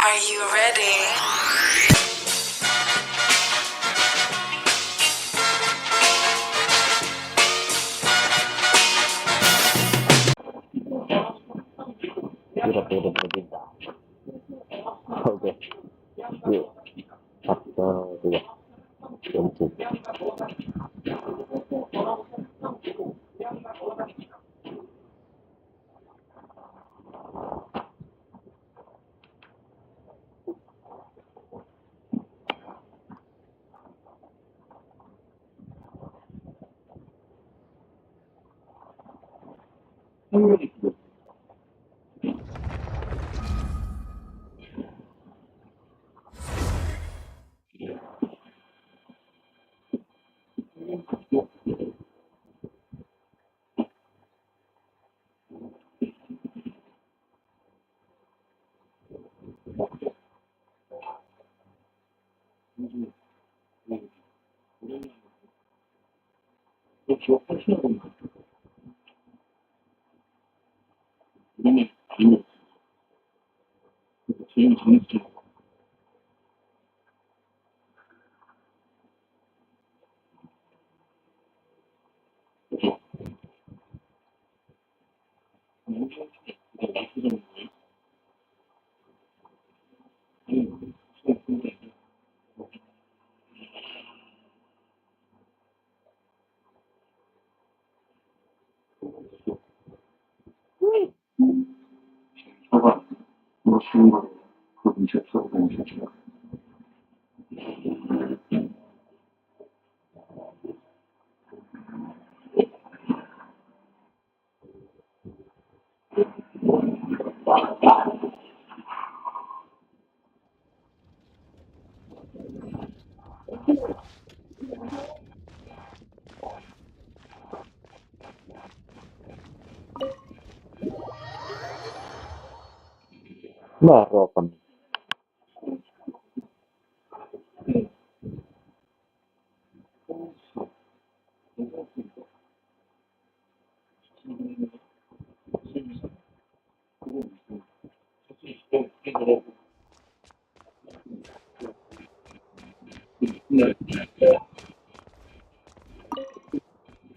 Are you ready? Udah bercinta. Oke, yuk. Satu, dua, Genshin. Baru open.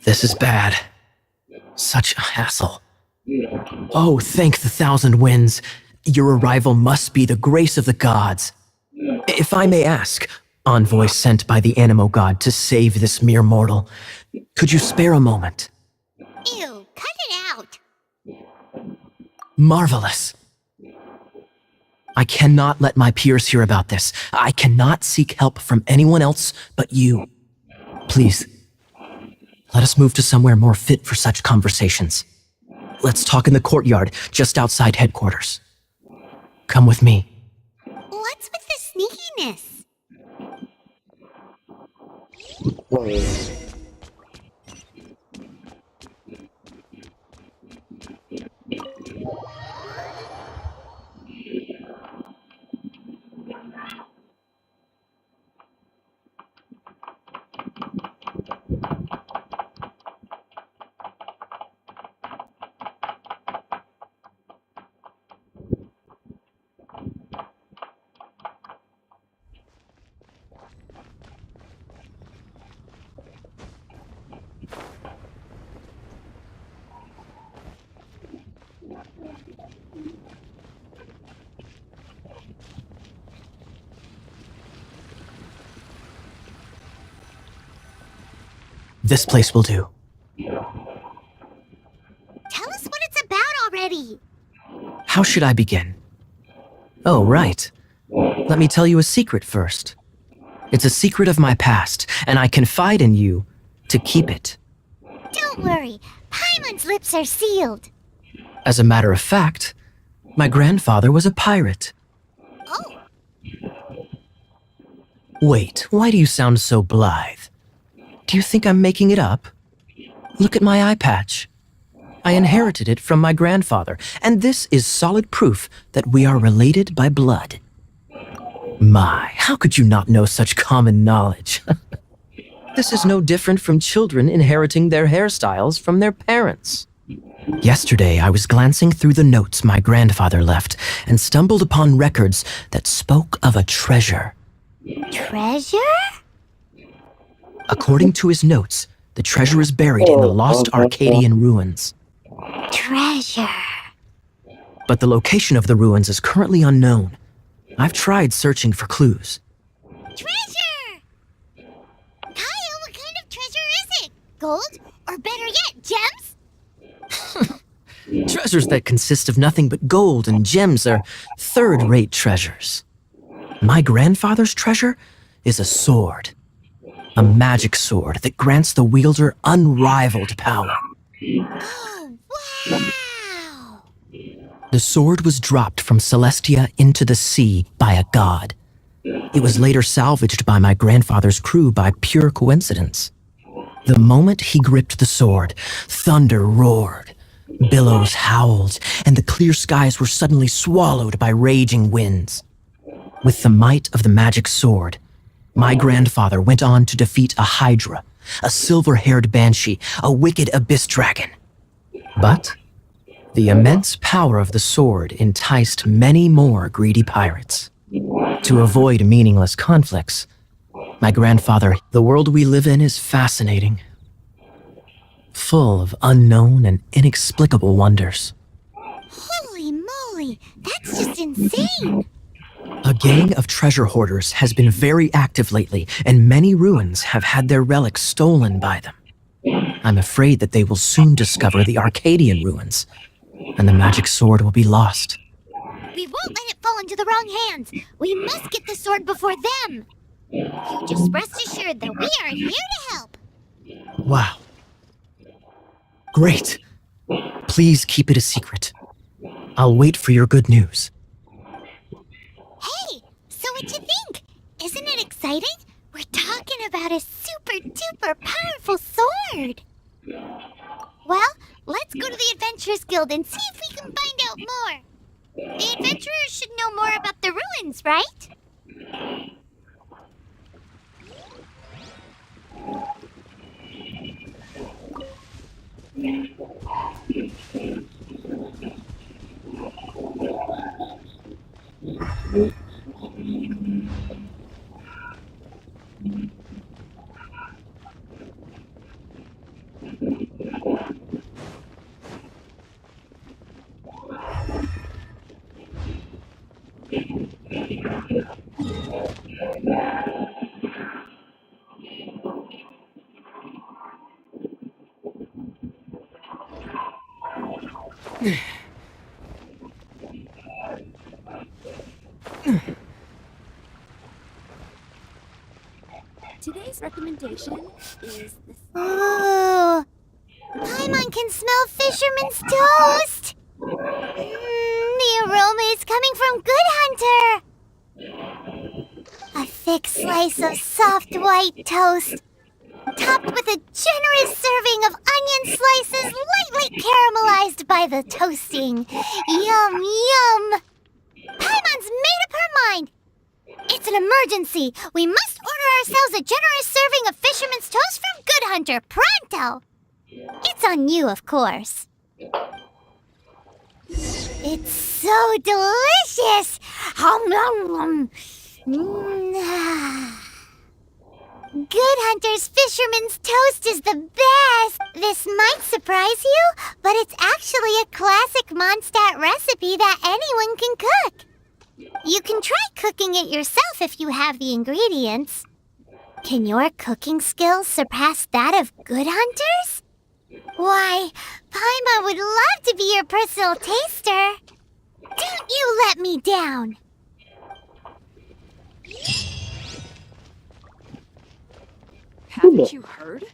This is bad. Such a hassle. Oh, thank the thousand winds. Your arrival must be the grace of the gods. If I may ask, envoy sent by the Animo god to save this mere mortal, could you spare a moment? Ew, cut it out. Marvelous. I cannot let my peers hear about this. I cannot seek help from anyone else but you. Please, let us move to somewhere more fit for such conversations. Let's talk in the courtyard, just outside headquarters. Come with me. What's with the sneakiness? This place will do. Tell us what it's about already. How should I begin? Oh, right. Let me tell you a secret first. It's a secret of my past, and I confide in you to keep it. Don't worry, Paimon's lips are sealed. As a matter of fact, my grandfather was a pirate. Oh, Wait, why do you sound so blithe? Do you think I'm making it up? Look at my eye patch. I inherited it from my grandfather, and this is solid proof that we are related by blood. My, how could you not know such common knowledge? This is no different from children inheriting their hairstyles from their parents. Yesterday, I was glancing through the notes my grandfather left and stumbled upon records that spoke of a treasure. Treasure? According to his notes, the treasure is buried in the lost Arcadian ruins. Treasure. But the location of the ruins is currently unknown. I've tried searching for clues. Treasure! Kyle, what kind of treasure is it? Gold? Or better yet, gems? Treasures that consist of nothing but gold and gems are third-rate treasures. My grandfather's treasure is a sword. A magic sword that grants the wielder unrivaled power. Oh, wow! The sword was dropped from Celestia into the sea by a god. It was later salvaged by my grandfather's crew by pure coincidence. The moment he gripped the sword, thunder roared, billows howled, and the clear skies were suddenly swallowed by raging winds. With the might of the magic sword, my grandfather went on to defeat a hydra, a silver-haired banshee, a wicked abyss dragon. But the immense power of the sword enticed many more greedy pirates. To avoid meaningless conflicts, my grandfather, the world we live in is fascinating, full of unknown and inexplicable wonders. Holy moly, that's just insane! A gang of treasure hoarders has been very active lately, and many ruins have had their relics stolen by them. I'm afraid that they will soon discover the Arcadian ruins, and the magic sword will be lost. We won't let it fall into the wrong hands. We must get the sword before them. You just rest assured that we are here to help. Wow. Great. Please keep it a secret. I'll wait for your good news. Hey, so what you think? Isn't it exciting? We're talking about a super-duper powerful sword. Well, let's go to the Adventurers Guild and see if we can find out more. The adventurers should know more about the ruins, right? Today's recommendation is the Ooh, Paimon can smell fisherman's toast. The aroma is coming from Good Hunter. A thick slice of soft white toast, topped with a generous serving of onion slices lightly caramelized by the toasting. Yum, yum. Paimon's made up her mind. It's an emergency. We must order ourselves a generous serving of fisherman's toast from Good Hunter, pronto. It's on you, of course. It's so delicious. Hum, nom, nom. Good Hunter's Fisherman's Toast is the best! This might surprise you, but it's actually a classic Mondstadt recipe that anyone can cook. You can try cooking it yourself if you have the ingredients. Can your cooking skills surpass that of Good Hunter's? Why, Paimon would love to be your personal taster. Don't you let me down! Haven't you heard?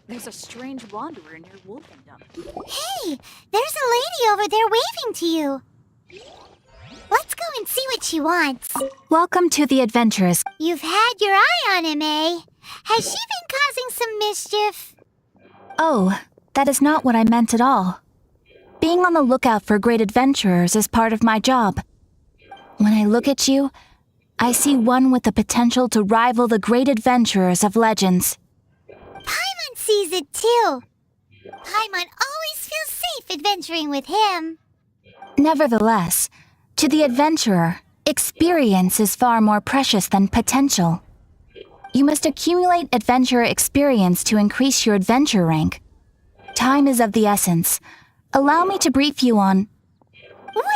There's a strange wanderer near Wolfendom. Hey, there's a lady over there waving to you. Let's go and see what she wants. Welcome to the Adventurers. You've had your eye on him, eh? Has she been causing some mischief? Oh, that is not what I meant at all. Being on the lookout for great adventurers is part of my job. When I look at you, I see one with the potential to rival the great adventurers of legends. Paimon sees it too. Paimon always feels safe adventuring with him. Nevertheless, to the adventurer, experience is far more precious than potential. You must accumulate adventurer experience to increase your adventure rank. Time is of the essence. Allow me to brief you on...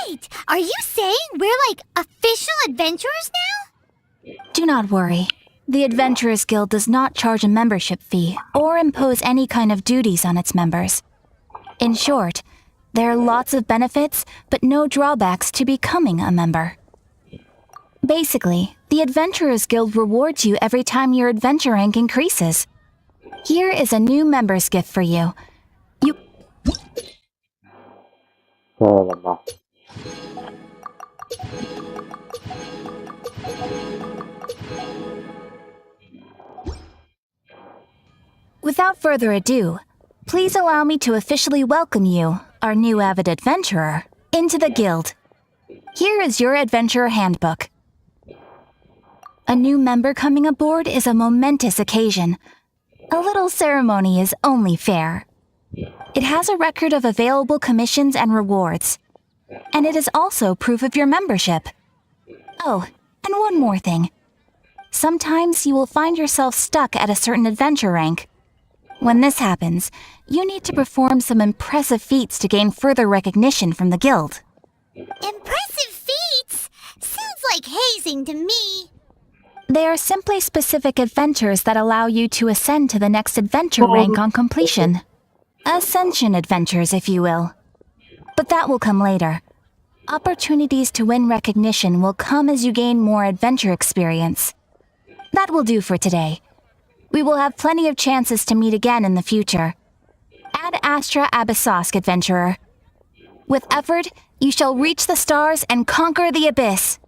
Wait, are you saying we're like official adventurers now? Do not worry. The Adventurers Guild does not charge a membership fee or impose any kind of duties on its members. In short, there are lots of benefits, but no drawbacks to becoming a member. Basically, the Adventurers Guild rewards you every time your adventure rank increases. Here is a new member's gift for you. You... lemah. Without further ado, please allow me to officially welcome you, our new avid adventurer, into the guild. Here is your adventurer handbook. A new member coming aboard is a momentous occasion. A little ceremony is only fair. It has a record of available commissions and rewards. And it is also proof of your membership. Oh, and one more thing. Sometimes you will find yourself stuck at a certain adventure rank. When this happens, you need to perform some impressive feats to gain further recognition from the guild. Impressive feats? Sounds like hazing to me. They are simply specific adventures that allow you to ascend to the next adventure rank on completion. Ascension adventures, if you will. But that will come later. Opportunities to win recognition will come as you gain more adventure experience. That will do for today. We will have plenty of chances to meet again in the future. Ad Astra Abyssosk, adventurer. With effort, you shall reach the stars and conquer the abyss.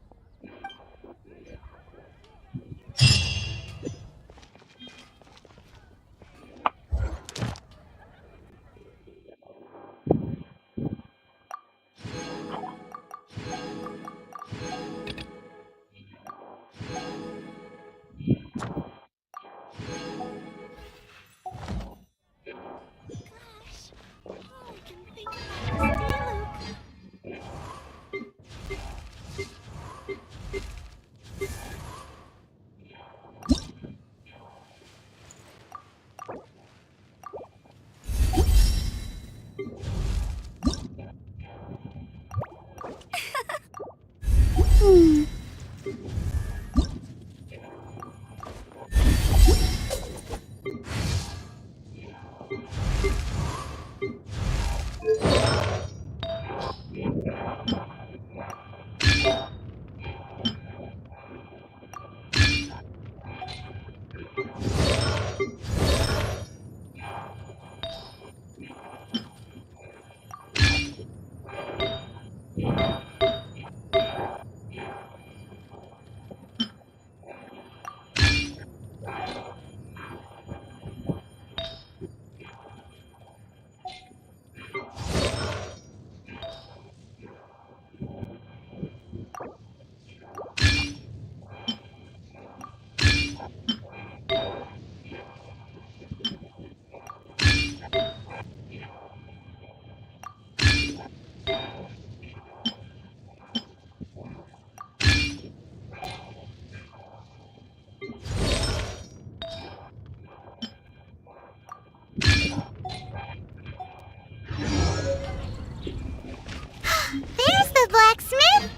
There's the blacksmith!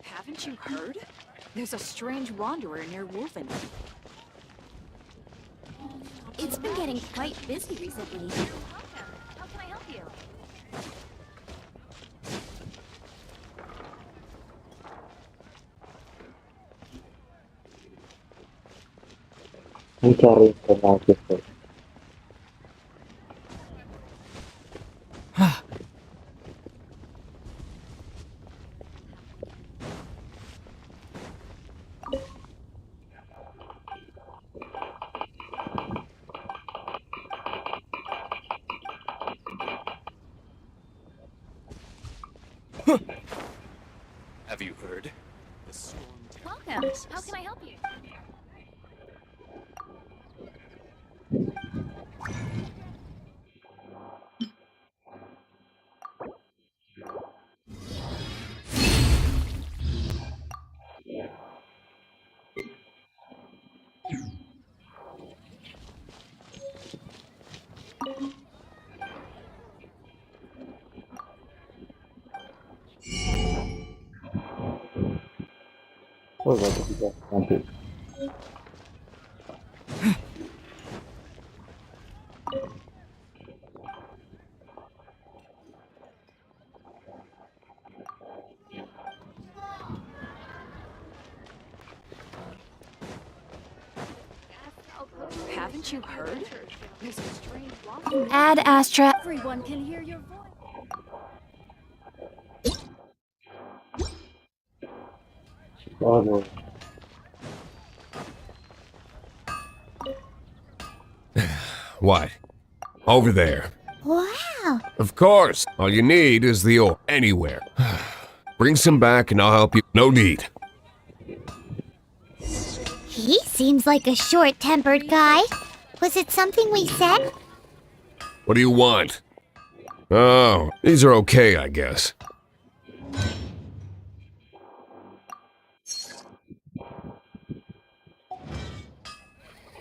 Haven't you heard? There's a strange wanderer near Wolfen. It's been getting quite busy recently. How can I help you? Mencari informasi. you heard? The storm Welcome. How can I help you? Oh, berarti bisa nanti. Haven't you heard? There's a strange wandering. Ad Astra. Everyone can hear your voice. Oh, no. What? Over there. Wow. Of course. All you need is the ore. Anywhere. Bring some back and I'll help you. No need. He seems like a short-tempered guy. Was it something we said? What do you want? Oh, these are okay, I guess.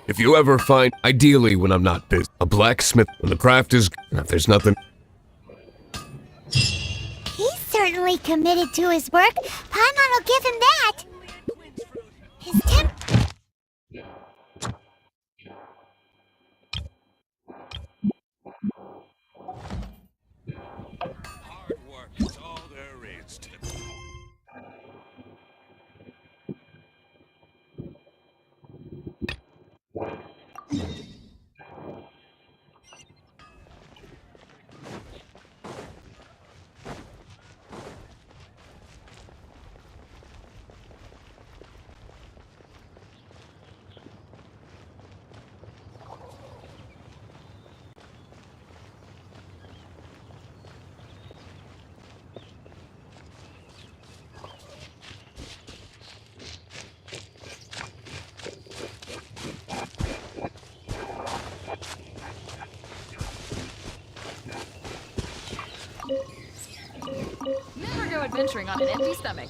If you ever find, ideally when I'm not busy, a blacksmith, when the craft is, and if there's nothing, He's certainly committed to his work. Paimon will give him that. His temp... hard work is all there is to Never go adventuring on an empty stomach.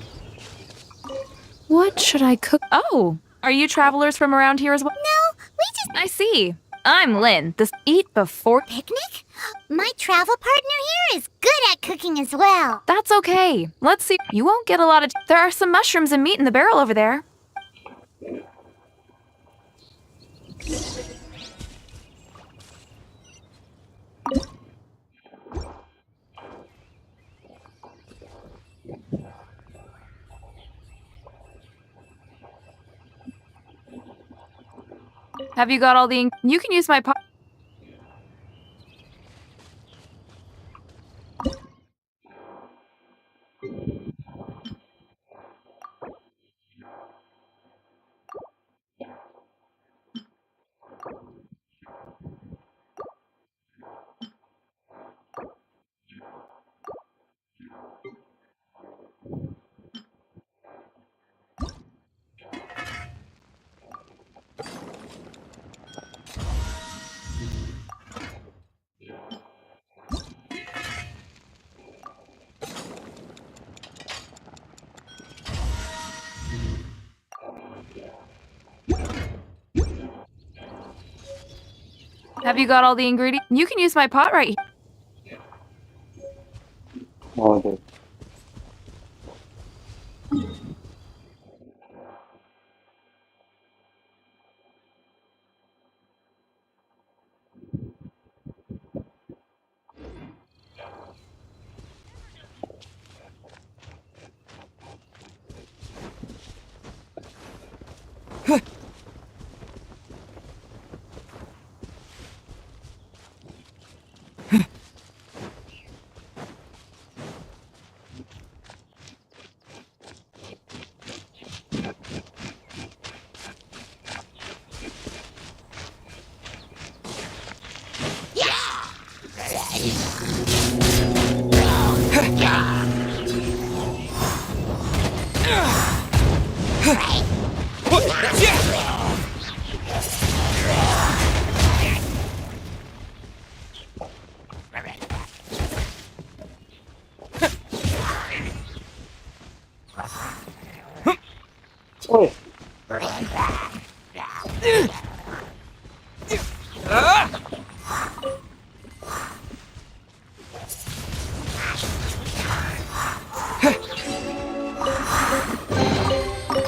What should I cook? Oh, are you travelers from around here as well? No, we just... I see. I'm Lynn. This eat before. Picnic? My travel partner here is good at cooking as well. That's okay. Let's see. You won't get a lot of. There are some mushrooms and meat in the barrel over there. Have you got all the? You can use my pot. Have you got all the ingredients? You can use my pot right here. Oh, okay. Oi.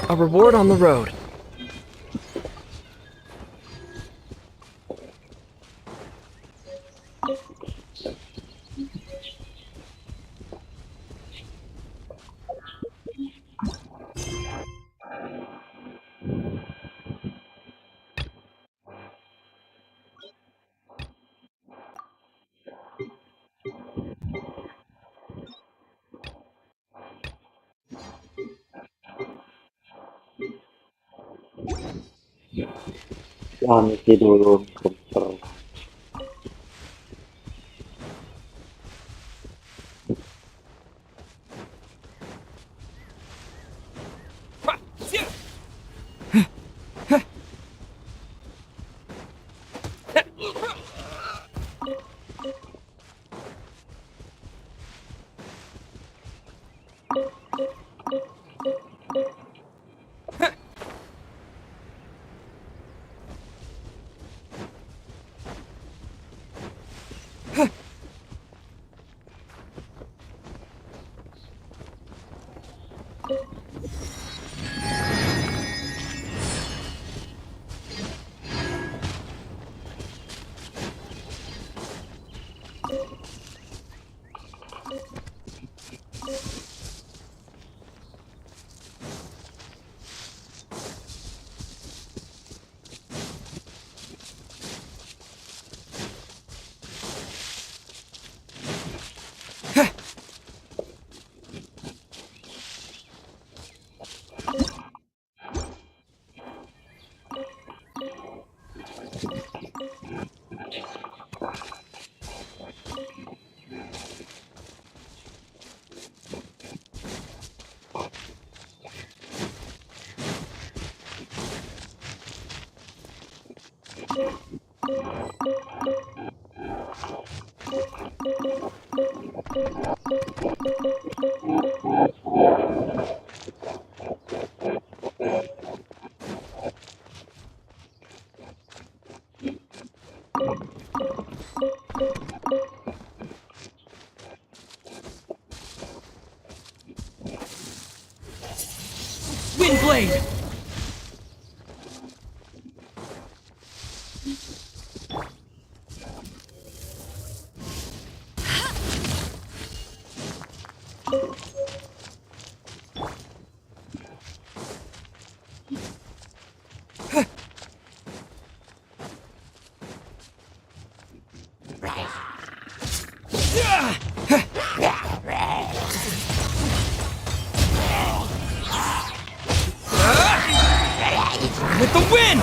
A reward on the road. Gamit dulu komputer. Windblade! With the wind!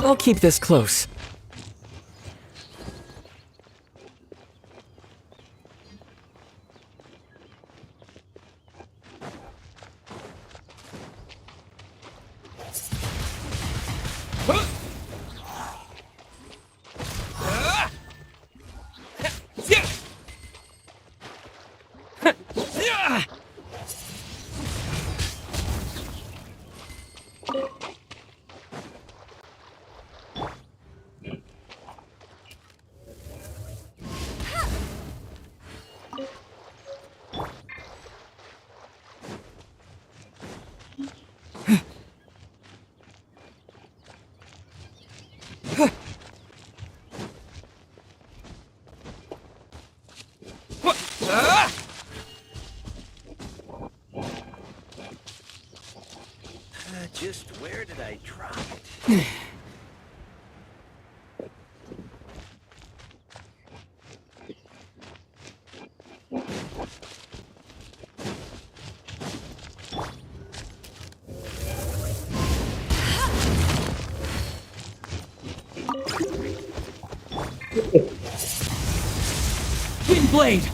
I'll keep this close. Just where did I drop it? Blade!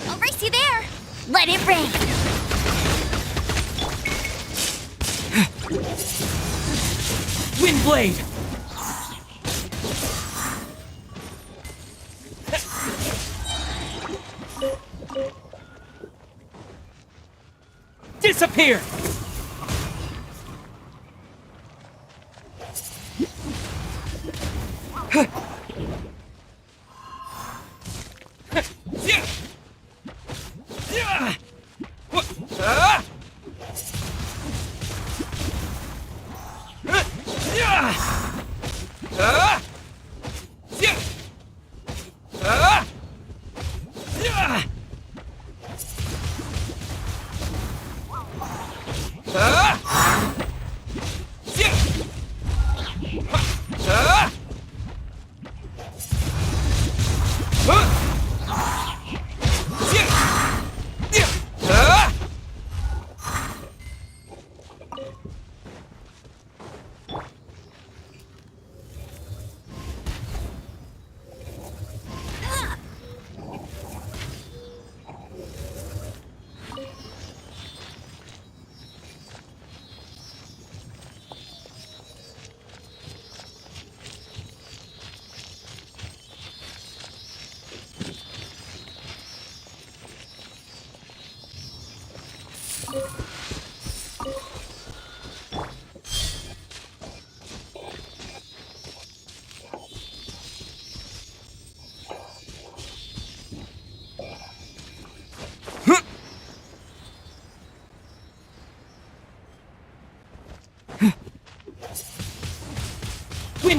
I'll race you there. Let it rain. Blade! Disappear!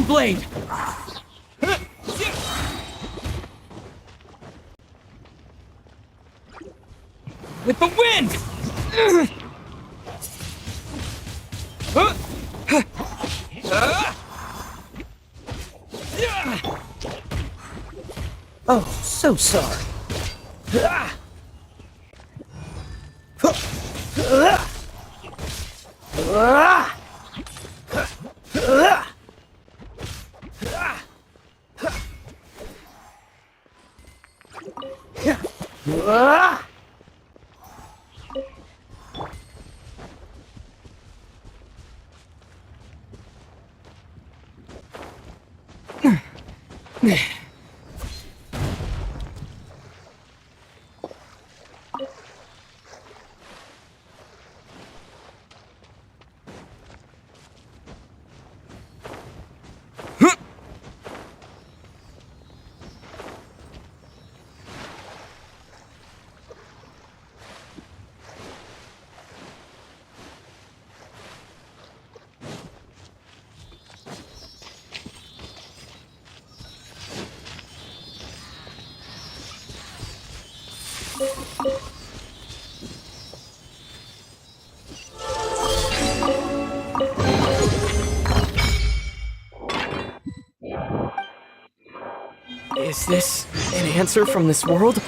Blade! With the wind! Oh, so sorry. Is this an answer from this world?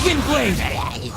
Wind blade!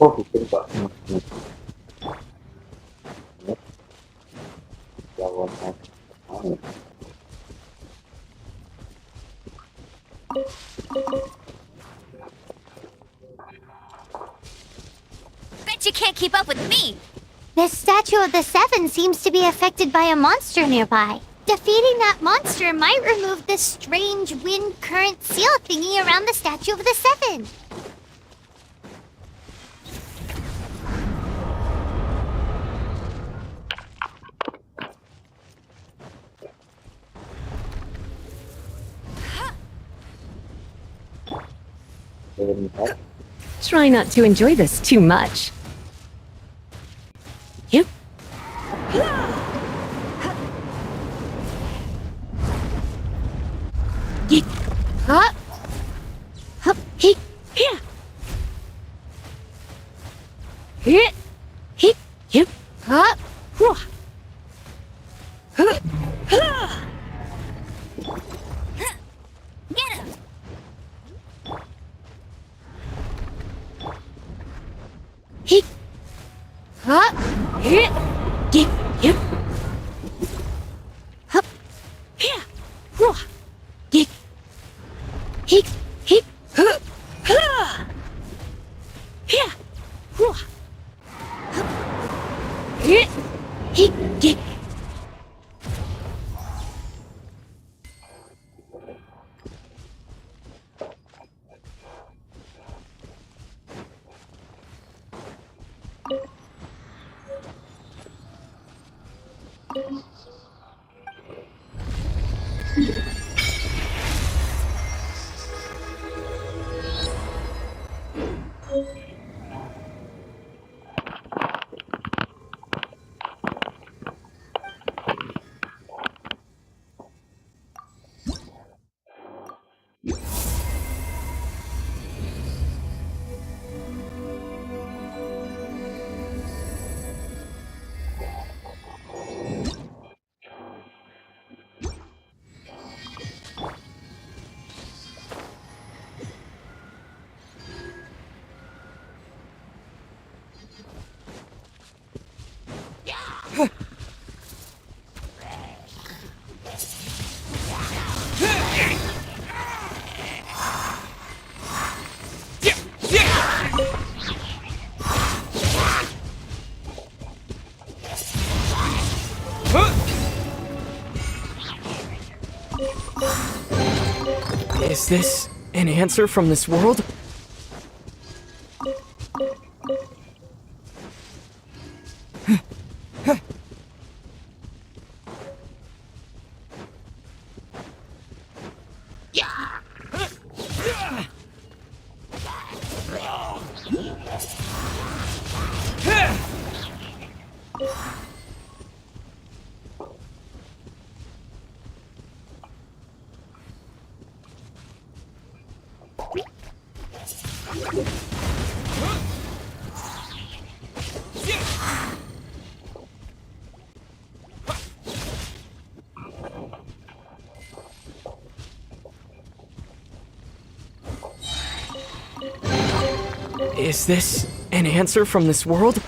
Oh, bikin Pak. Lawan aku. Bet you can't keep up with me! The Statue of the Seven seems to be affected by a monster nearby. Defeating that monster might remove this strange wind current seal thingy around the Statue of the Seven. Try not to enjoy this too much. You? Huh? Hup, he, here. Hit, he, you, huh? Whoa. Huh, huh. Get him. He, huh? Hit, get, you. Hup, here. Whoa. Get. He, huh, huh. Here, whoa. Hup. Here, he, get. Is this an answer from this world? Is this an answer from this world?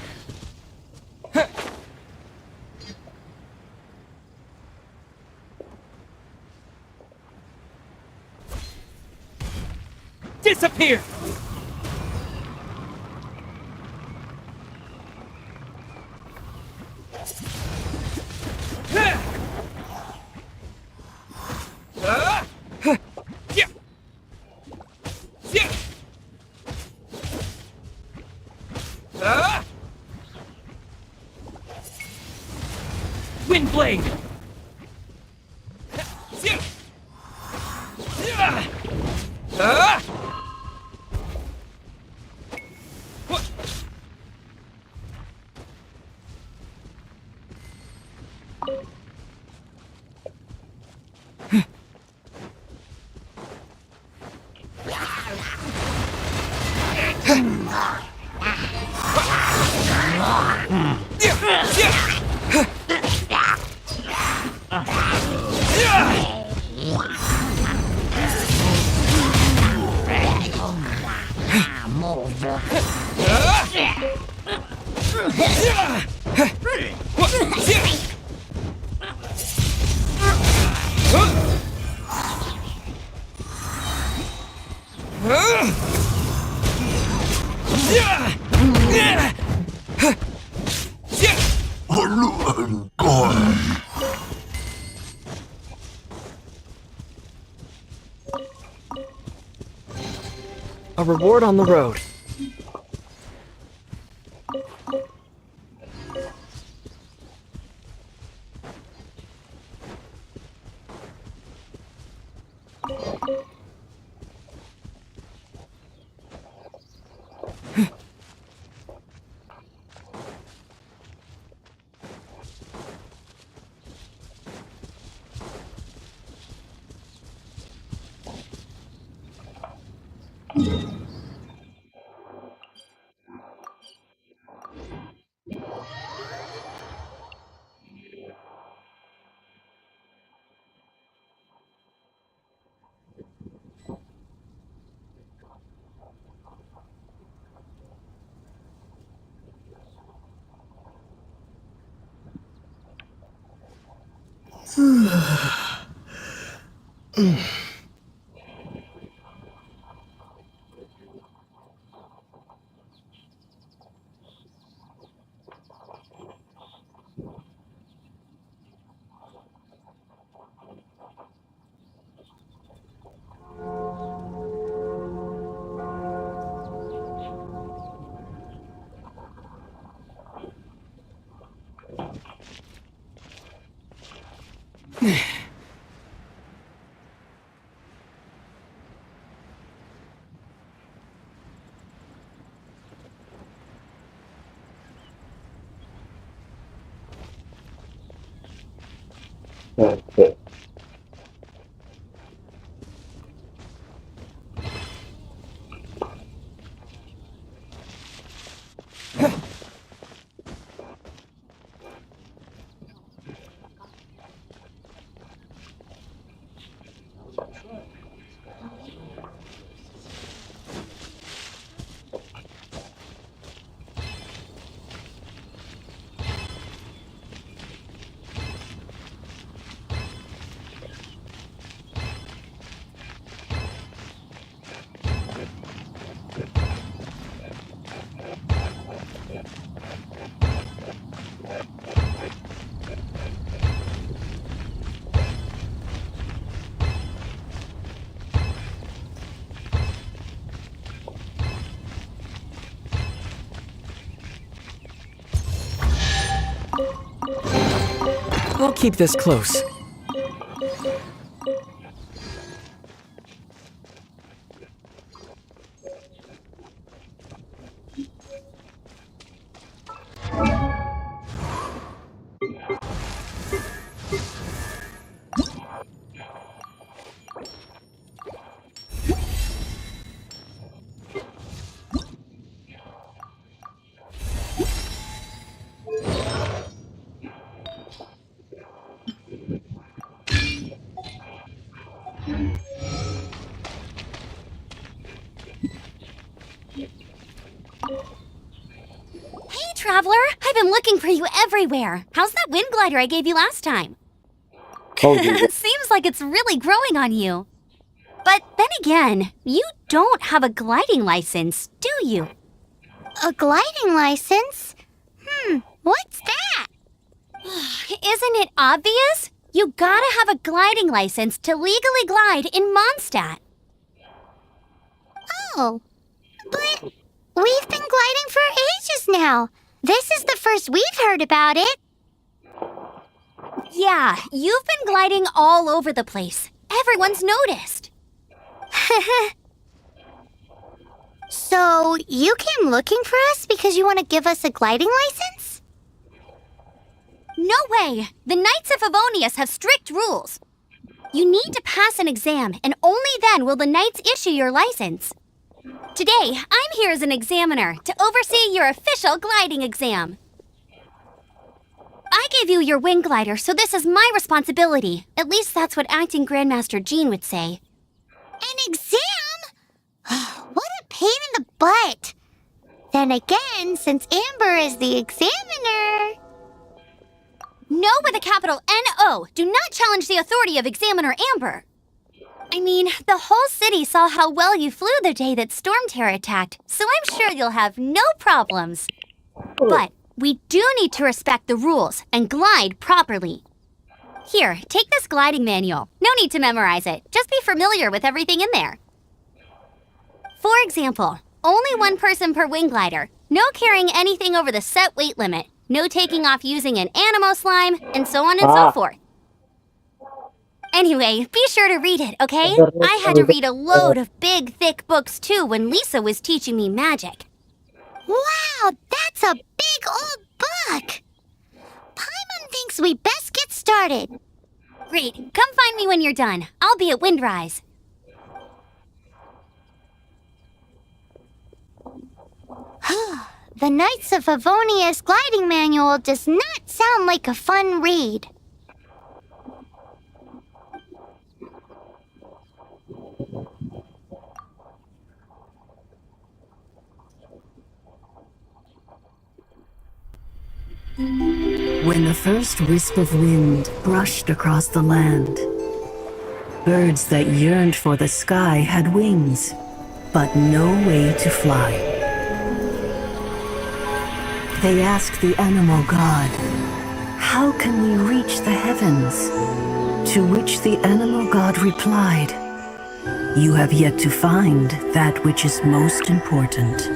disappear! Windblade! A reward on the road. Okay. I'll keep this close. Hey, Traveler! I've been looking for you everywhere. How's that wind glider I gave you last time? Oh, you- Seems like it's really growing on you. But then again, you don't have a gliding license, do you? A gliding license? What's that? Isn't it obvious? You gotta have a gliding license to legally glide in Mondstadt. Oh, but we've been gliding for ages now. This is the first we've heard about it. Yeah, you've been gliding all over the place. Everyone's noticed. So, you came looking for us because you want to give us a gliding license? No way! The Knights of Favonius have strict rules. You need to pass an exam, and only then will the Knights issue your license. Today, I'm here as an examiner to oversee your official gliding exam. I gave you your wing glider, so this is my responsibility. At least that's what Acting Grandmaster Jean would say. An exam? What a pain in the butt! Then again, since Amber is the examiner... No with a capital N-O! Do not challenge the authority of Examiner Amber! I mean, the whole city saw how well you flew the day that Storm Terror attacked, so I'm sure you'll have no problems. But we do need to respect the rules and glide properly. Here, take this gliding manual. No need to memorize it. Just be familiar with everything in there. For example, only one person per wing glider. No carrying anything over the set weight limit. No taking off using an Animo slime, and so on and so forth. Anyway, be sure to read it, okay? I had to read a load of big, thick books too when Lisa was teaching me magic. Wow, that's a big old book! Paimon thinks we best get started. Great, come find me when you're done. I'll be at Windrise. The Knights of Favonius gliding manual does not sound like a fun read. When the first wisp of wind brushed across the land, birds that yearned for the sky had wings, but no way to fly. They asked the animal god, "How can we reach the heavens?" To which the animal god replied, "You have yet to find that which is most important."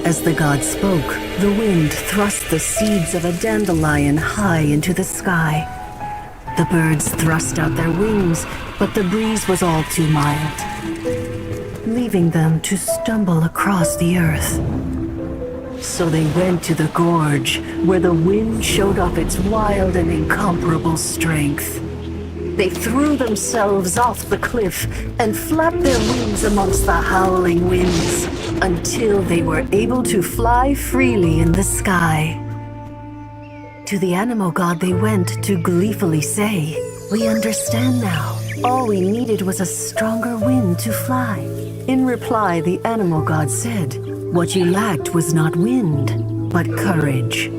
As the god spoke, the wind thrust the seeds of a dandelion high into the sky. The birds thrust out their wings, but the breeze was all too mild, leaving them to stumble across the earth. So they went to the gorge, where the wind showed off its wild and incomparable strength. They threw themselves off the cliff and flapped their wings amongst the howling winds until they were able to fly freely in the sky. To the animal god they went to gleefully say, "We understand now. All we needed was a stronger wind to fly." In reply, the animal god said, "What you lacked was not wind, but courage.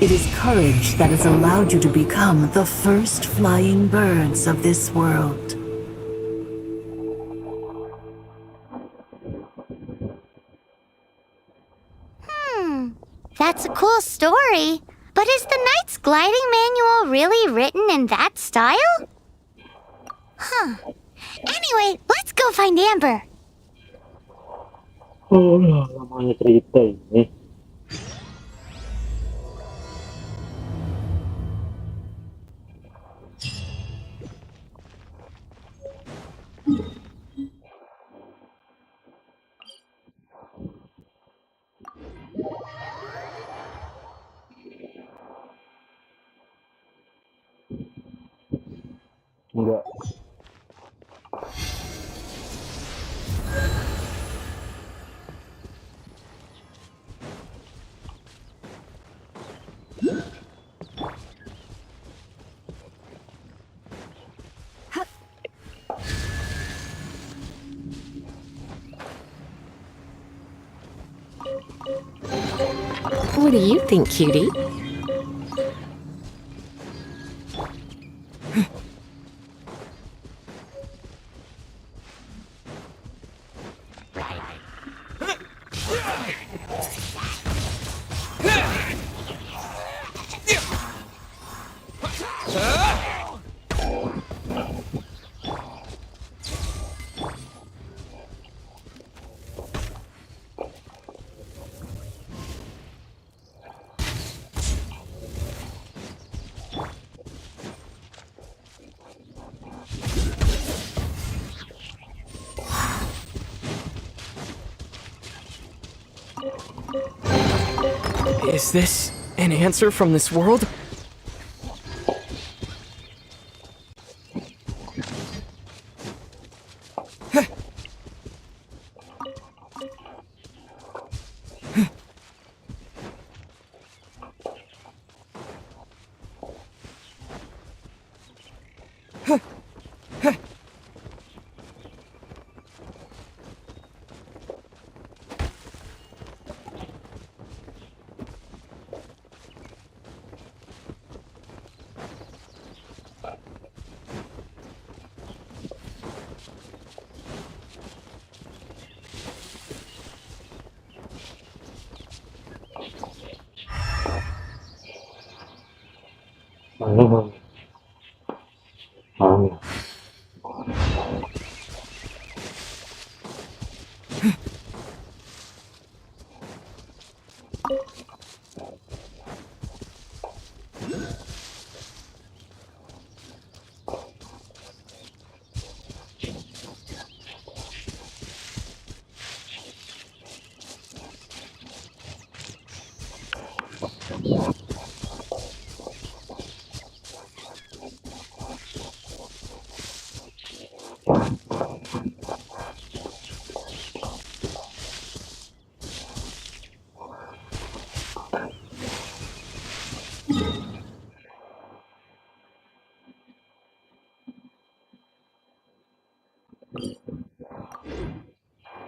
It is courage that has allowed you to become the first flying birds of this world." That's a cool story. But is the Knight's gliding manual really written in that style? Anyway, let's go find Amber. Oh, namanya cerita ini. Enggak. What do you think, cutie? Is this an answer from this world? Mana bang? Mana?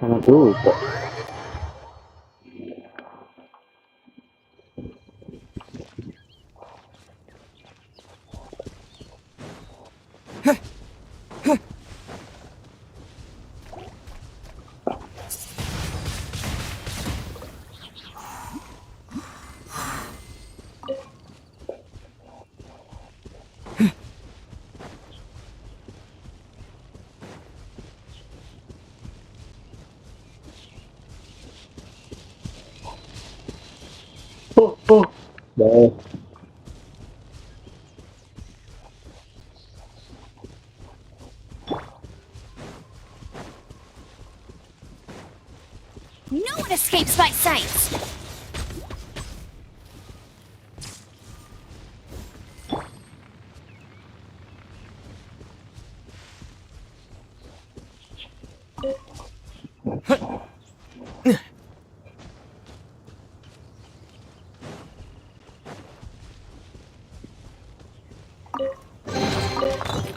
Mana tuh? Oh, baik. No one escapes my sight!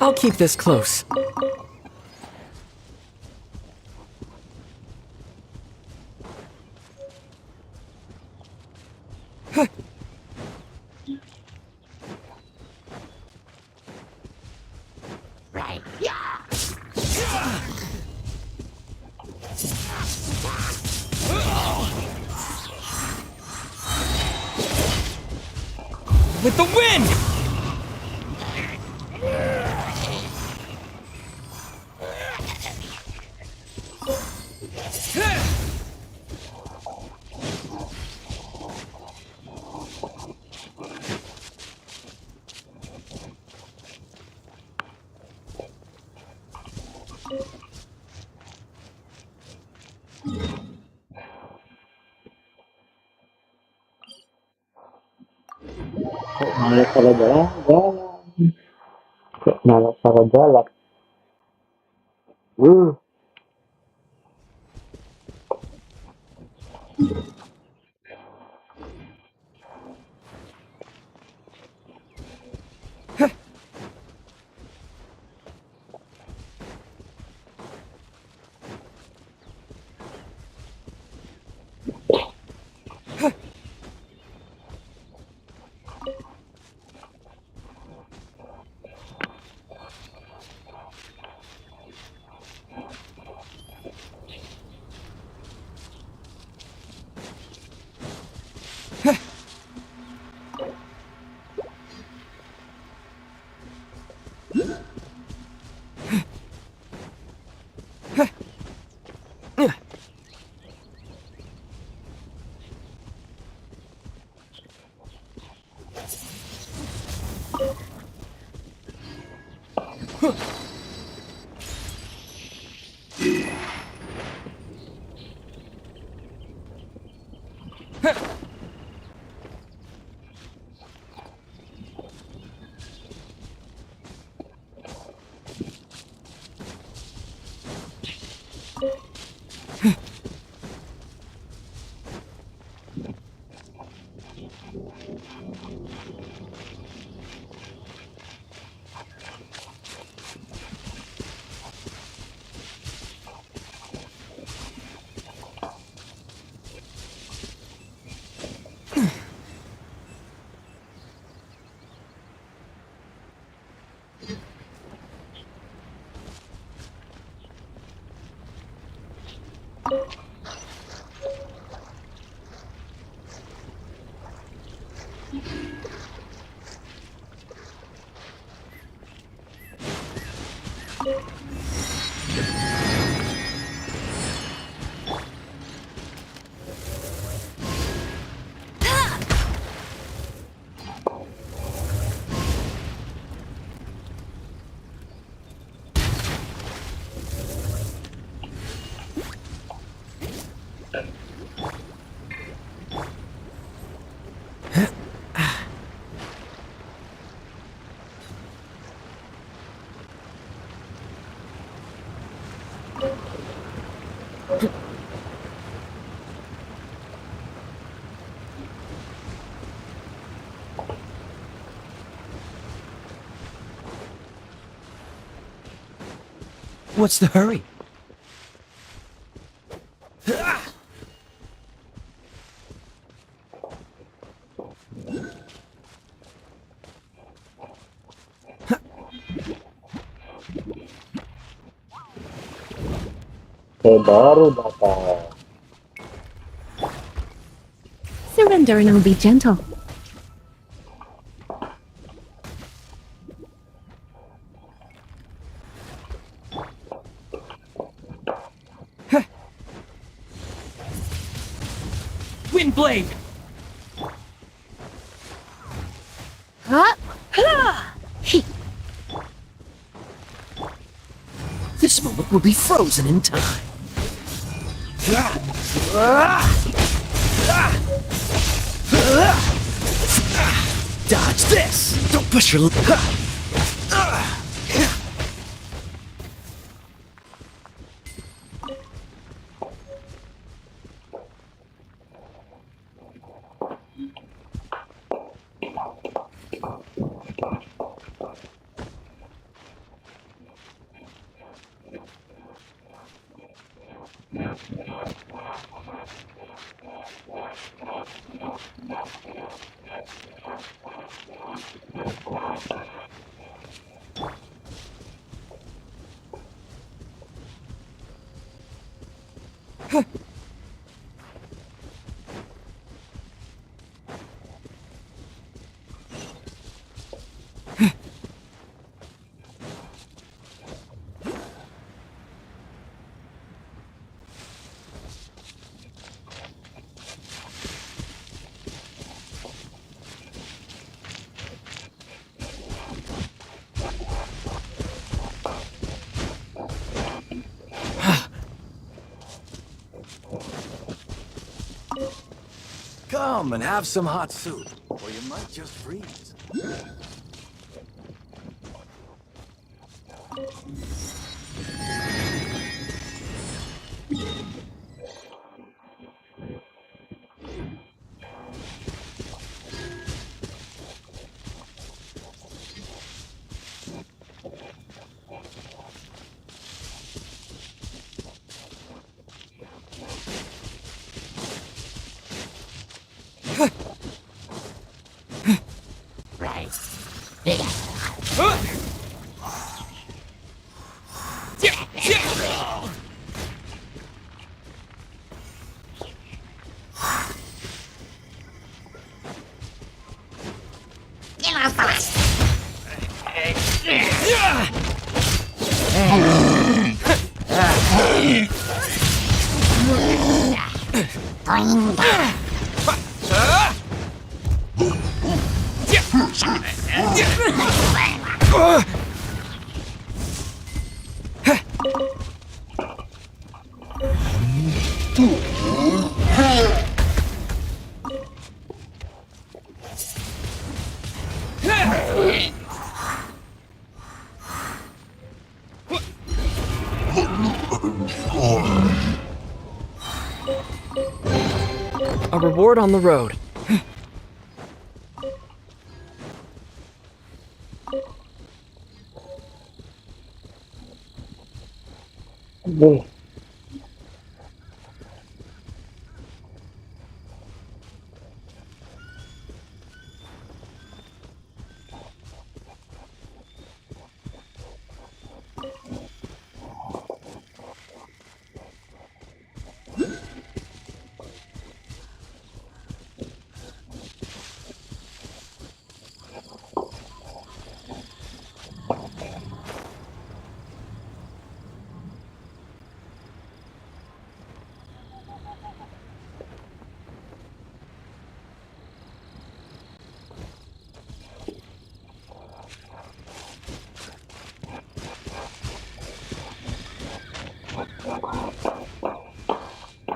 I'll keep this close. With the wind! Kok malah salah jalan? Kok malah salah jalan? Uh, What's the hurry? Baru datang. Surrender and I'll be gentle. Windblade! This moment will be frozen in time. Dodge this! Don't push your... Come and have some hot soup, or you might just freeze. A reward on the road. Aduh.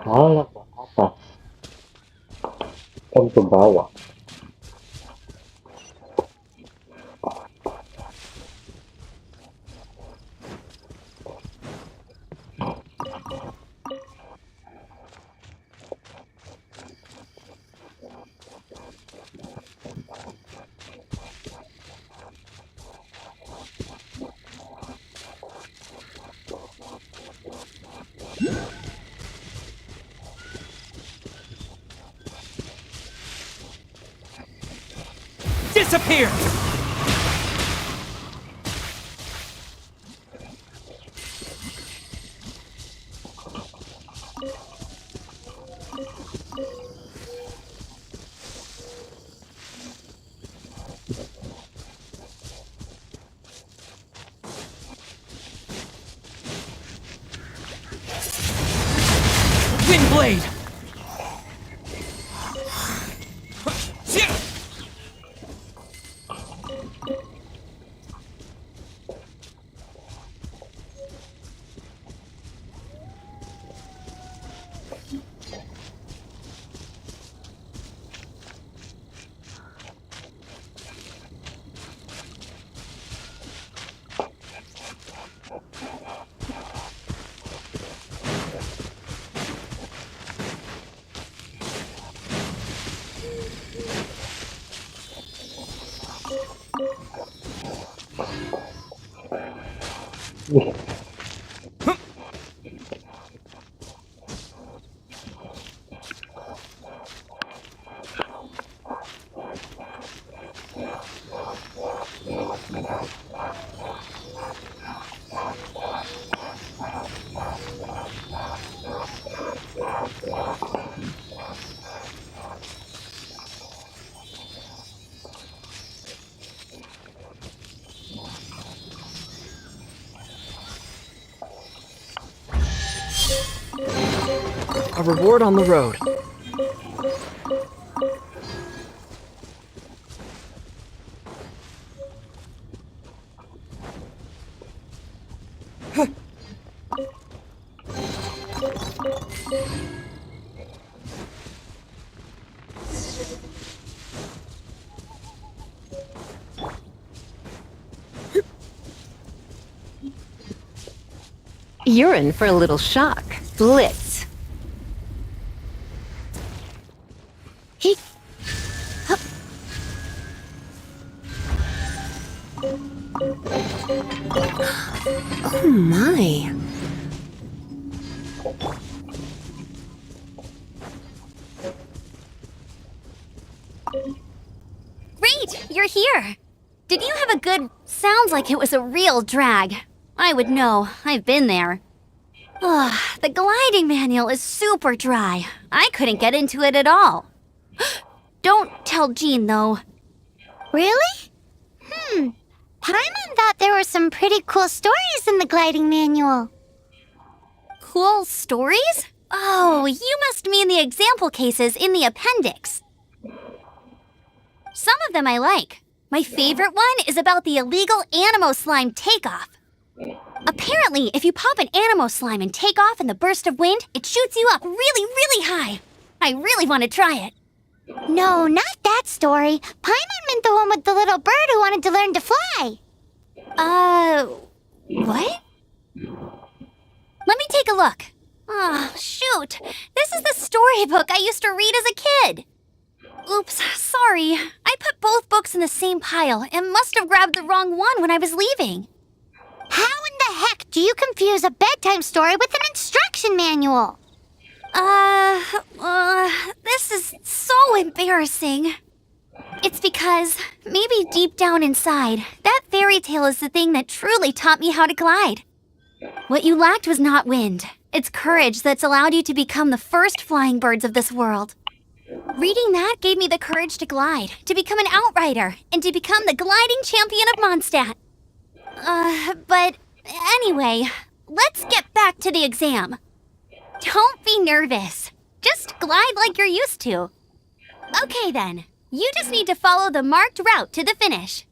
Malah ke atas, kan ke bawah. Disappear! Windblade! A reward on the road. You're in for a little shock. Blitz. He... Oh my. Great! You're here! Did you have a good... Sounds like it was a real drag. I would know. I've been there. Ugh, the gliding manual is super dry. I couldn't get into it at all. Don't tell Jean, though. Really? Paimon thought there were some pretty cool stories in the gliding manual. Cool stories? Oh, you must mean the example cases in the appendix. Some of them I like. My favorite one is about the illegal Animo slime takeoff. Apparently, if you pop an Animo slime and take off in the burst of wind, it shoots you up really, really high. I really want to try it. No, not that story. Paimon meant the one with the little bird who wanted to learn to fly. What? Let me take a look. Ah, shoot! This is the storybook I used to read as a kid! Oops, sorry. I put both books in the same pile and must have grabbed the wrong one when I was leaving. How in the heck do you confuse a bedtime story with an instruction manual? This is so embarrassing. It's because, maybe deep down inside, that fairy tale is the thing that truly taught me how to glide. What you lacked was not wind. It's courage that's allowed you to become the first flying birds of this world. Reading that gave me the courage to glide, to become an outrider, and to become the gliding champion of Mondstadt. But anyway, let's get back to the exam. Don't be nervous. Just glide like you're used to. Okay then, you just need to follow the marked route to the finish.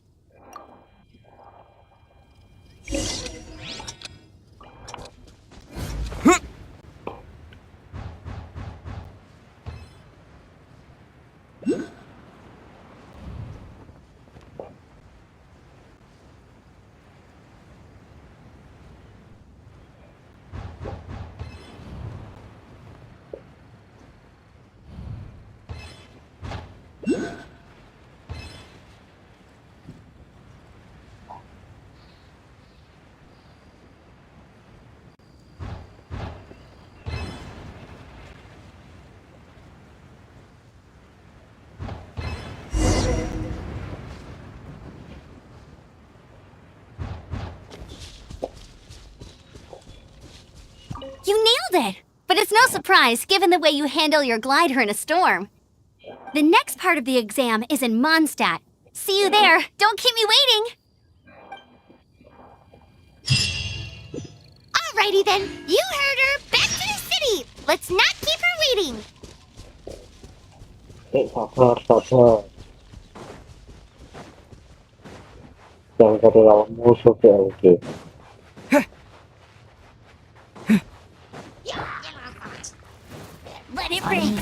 You nailed it! But it's no surprise given the way you handle your glider in a storm. The next part of the exam is in Mondstadt. See you there. Don't keep me waiting. Alrighty then, you heard her. Back to the city. Let's not keep her waiting. ขอโทษยังจะเรามูสุเกลเก Let it rain.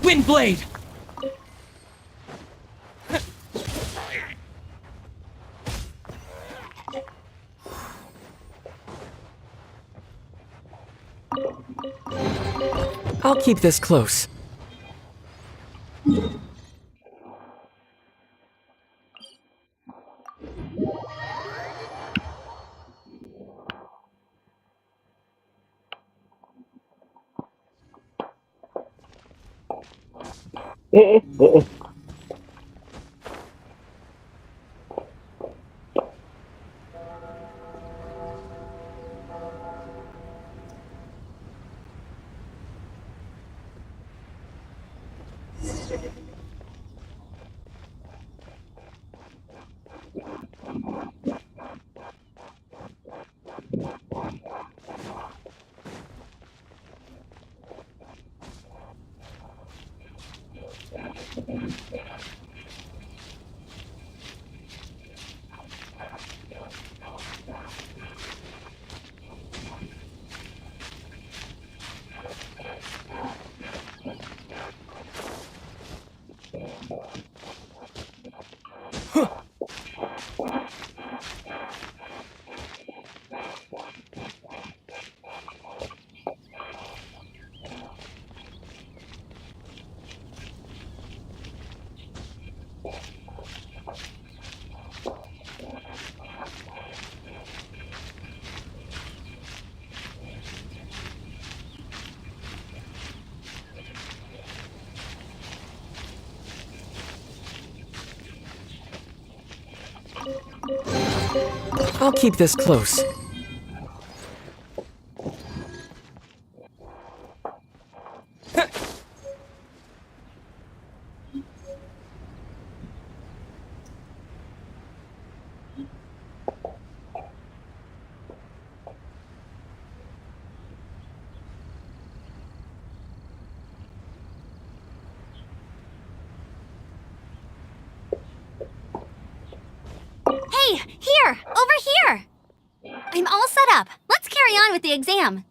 Windblade! I'll keep this close. I'll keep this close. Hey, Here, over here. I'm all set up. Let's carry on with the exam.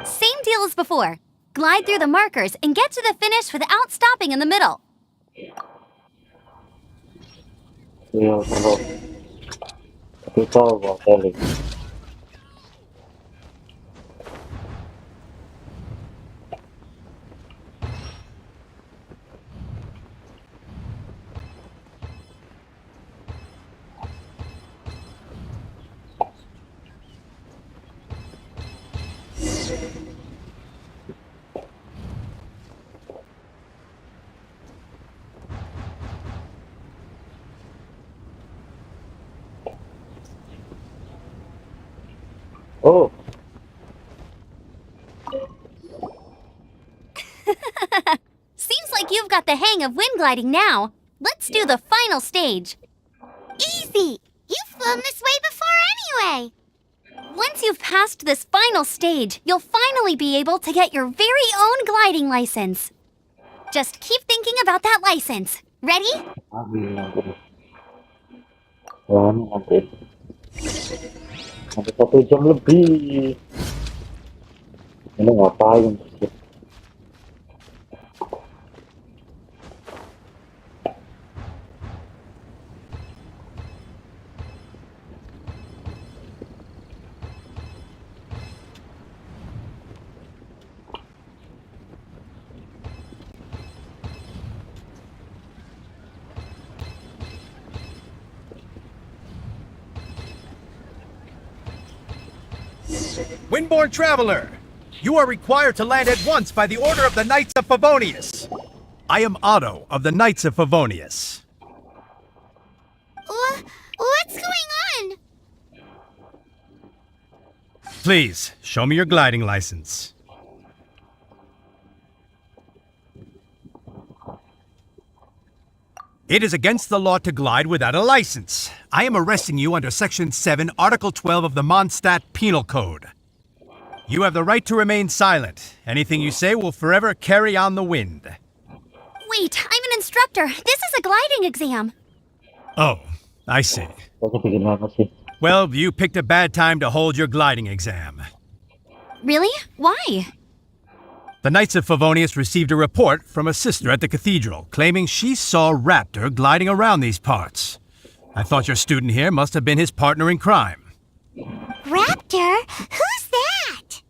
Same deal as before. Glide through the markers and get to the finish without stopping in the middle. Iya, kalau kita balik. Oh, Seems like you've got the hang of wind gliding now. Let's do the final stage. Easy! You've flown this way before anyway! Once you've passed this final stage, you'll finally be able to get your very own gliding license. Just keep thinking about that license. Ready? nanti 1 jam lebih. Ini ngapain sih? Windborne Traveler! You are required to land at once by the order of the Knights of Favonius. I am Otto of the Knights of Favonius. What's going on? Please, show me your gliding license. It is against the law to glide without a license. I am arresting you under Section 7, Article 12 of the Mondstadt Penal Code. You have the right to remain silent. Anything you say will forever carry on the wind. Wait, I'm an instructor. This is a gliding exam. Oh, I see. Gimana sih? Well, you picked a bad time to hold your gliding exam. Really? Why? The Knights of Favonius received a report from a sister at the cathedral claiming she saw Raptor gliding around these parts. I thought your student here must have been his partner in crime. Raptor? Who's that?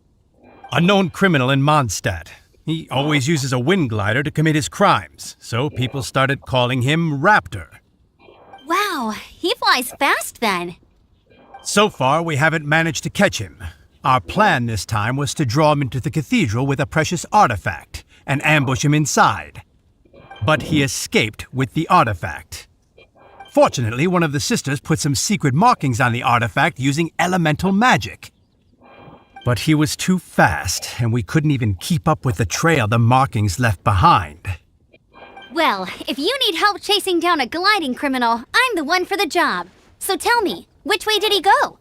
A known criminal in Mondstadt. He always uses a wind glider to commit his crimes, so people started calling him Raptor. Wow, he flies fast then. So far, we haven't managed to catch him. Our plan this time was to draw him into the cathedral with a precious artifact and ambush him inside. But he escaped with the artifact. Fortunately, one of the sisters put some secret markings on the artifact using elemental magic. But he was too fast, and we couldn't even keep up with the trail the markings left behind. Well, if you need help chasing down a gliding criminal, I'm the one for the job. So tell me, which way did he go?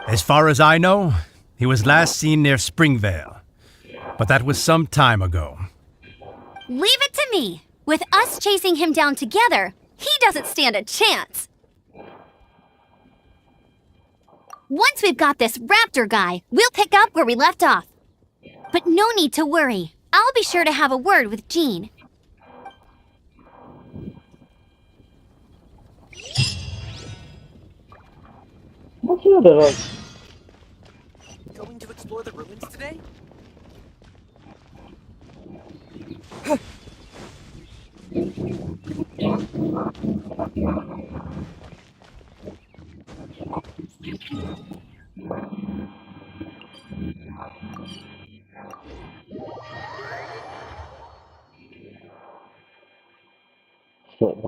As far as I know, he was last seen near Springvale. But that was some time ago. Leave it to me. With us chasing him down together, he doesn't stand a chance. Once we've got this Raptor guy, we'll pick up where we left off. But no need to worry. I'll be sure to have a word with Jean. Masih ada lagi. Going to explore the ruins today?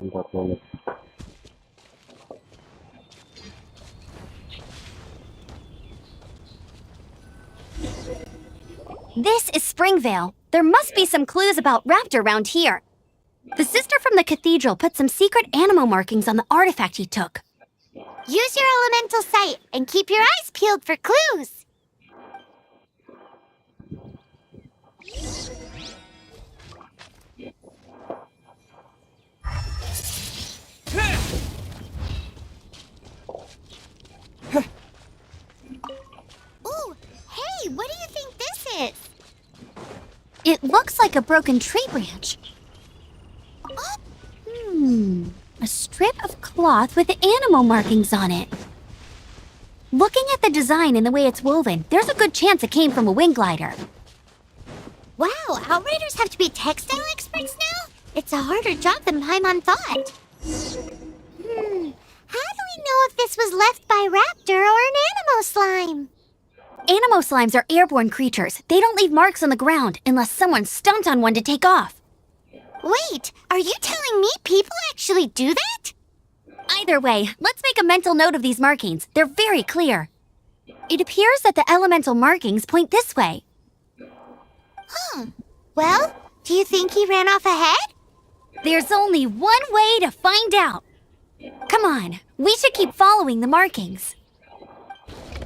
Bentar dulu. This is Springvale. There must be some clues about Raptor around here. The sister from the cathedral put some secret animal markings on the artifact he took. Use your elemental sight and keep your eyes peeled for clues. looks like a broken tree branch. A strip of cloth with animal markings on it. Looking at the design and the way it's woven, there's a good chance it came from a wing glider. Wow, Outriders have to be textile experts now? It's a harder job than Paimon thought. How do we know if this was left by Raptor or an Animo Slime? Animo slimes are airborne creatures. They don't leave marks on the ground unless someone stomped on one to take off. Wait, are you telling me people actually do that? Either way, let's make a mental note of these markings. They're very clear. It appears that the elemental markings point this way. Well, do you think he ran off ahead? There's only one way to find out. Come on, we should keep following the markings.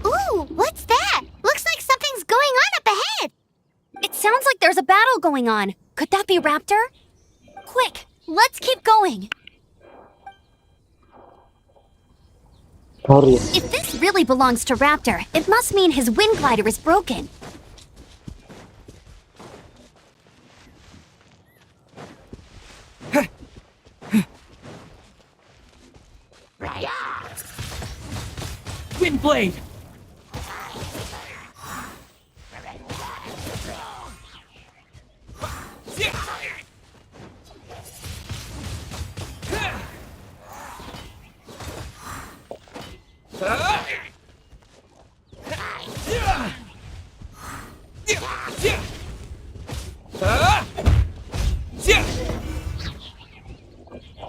Ooh, what's that? Looks like something's going on up ahead. It sounds like there's a battle going on. Could that be Raptor? Quick, let's keep going. Hurry. If this really belongs to Raptor, it must mean his wind glider is broken. Windblade!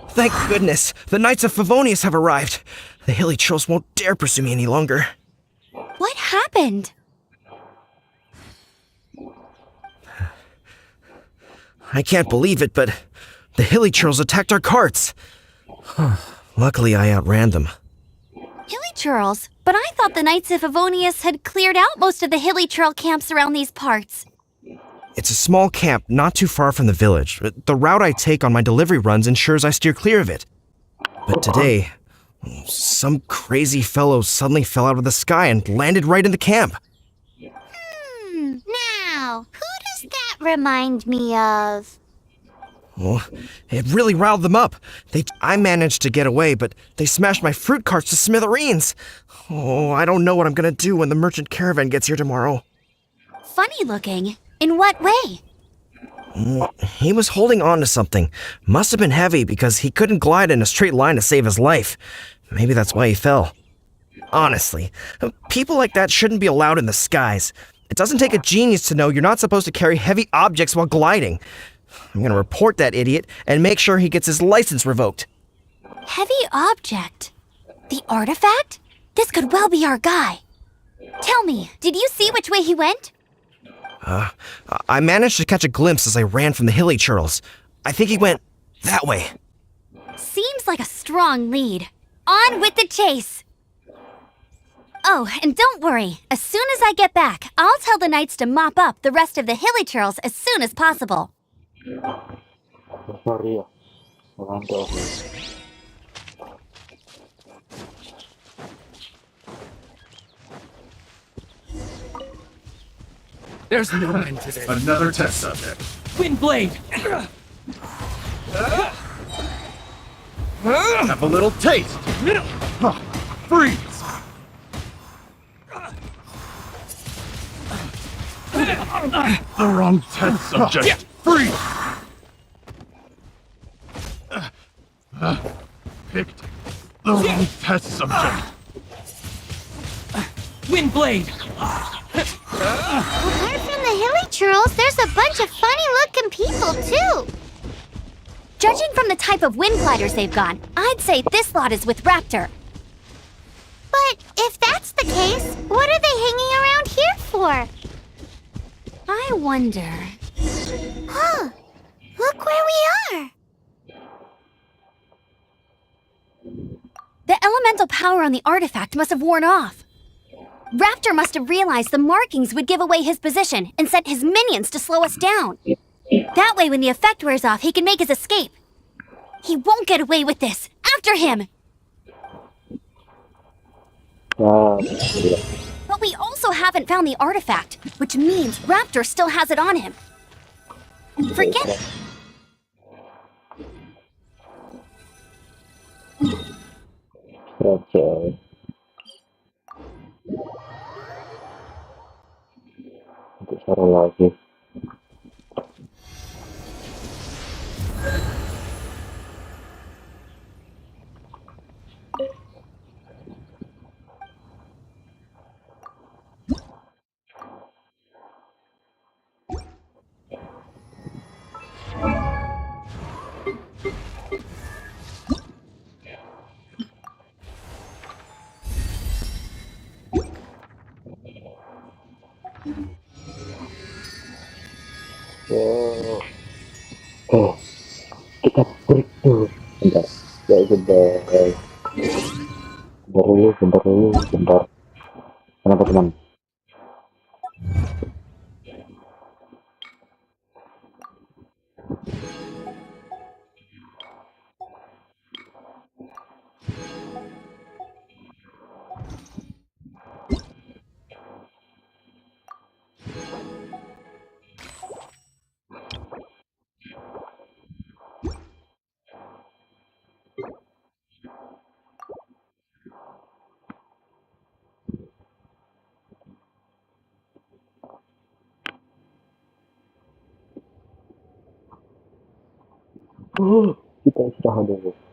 Thank goodness, the Knights of Favonius have arrived. The hilly trolls won't dare pursue me any longer. What happened? I can't believe it, but the hilly trolls attacked our carts. Luckily, I outran them. Hilly churls? But I thought the Knights of Favonius had cleared out most of the hilly churl camps around these parts. It's a small camp not too far from the village. The route I take on my delivery runs ensures I steer clear of it. But today, some crazy fellow suddenly fell out of the sky and landed right in the camp. Now, who does that remind me of? Well, it really riled them up. I managed to get away, but they smashed my fruit carts to smithereens. Oh, I don't know what I'm gonna do when the merchant caravan gets here tomorrow. Funny looking. In what way? He was holding on to something. Must have been heavy because he couldn't glide in a straight line to save his life. Maybe that's why he fell. Honestly, people like that shouldn't be allowed in the skies. It doesn't take a genius to know you're not supposed to carry heavy objects while gliding. I'm gonna report that idiot and make sure he gets his license revoked. Heavy object? The artifact? This could well be our guy. Tell me, did you see which way he went? I managed to catch a glimpse as I ran from the hilly churls. I think he went that way. Seems like a strong lead. On with the chase! Oh, and don't worry. As soon as I get back, I'll tell the knights to mop up the rest of the hilly churls as soon as possible. Hurry. Mantap. There's no end to this. Another test subject. Windblade! Have a little taste. Freeze! The wrong test subject. Freeze! Picked the wrong test subject. Windblade! Apart from the hilly churls, there's a bunch of funny-looking people, too. Judging from the type of wind gliders they've got, I'd say this lot is with Raptor. But if that's the case, what are they hanging around here for? I wonder... Huh. Look where we are. The elemental power on the artifact must have worn off. Raptor must have realized the markings would give away his position and sent his minions to slow us down. That way, when the effect wears off, he can make his escape. He won't get away with this. After him! But we also haven't found the artifact, which means Raptor still has it on him. Forget. Oke. Untuk saran lagi. Oh, oh, kita break dulu. Bentar. Ya, bentar. Bentar dulu. Kenapa teman? Kita istirahat dulu.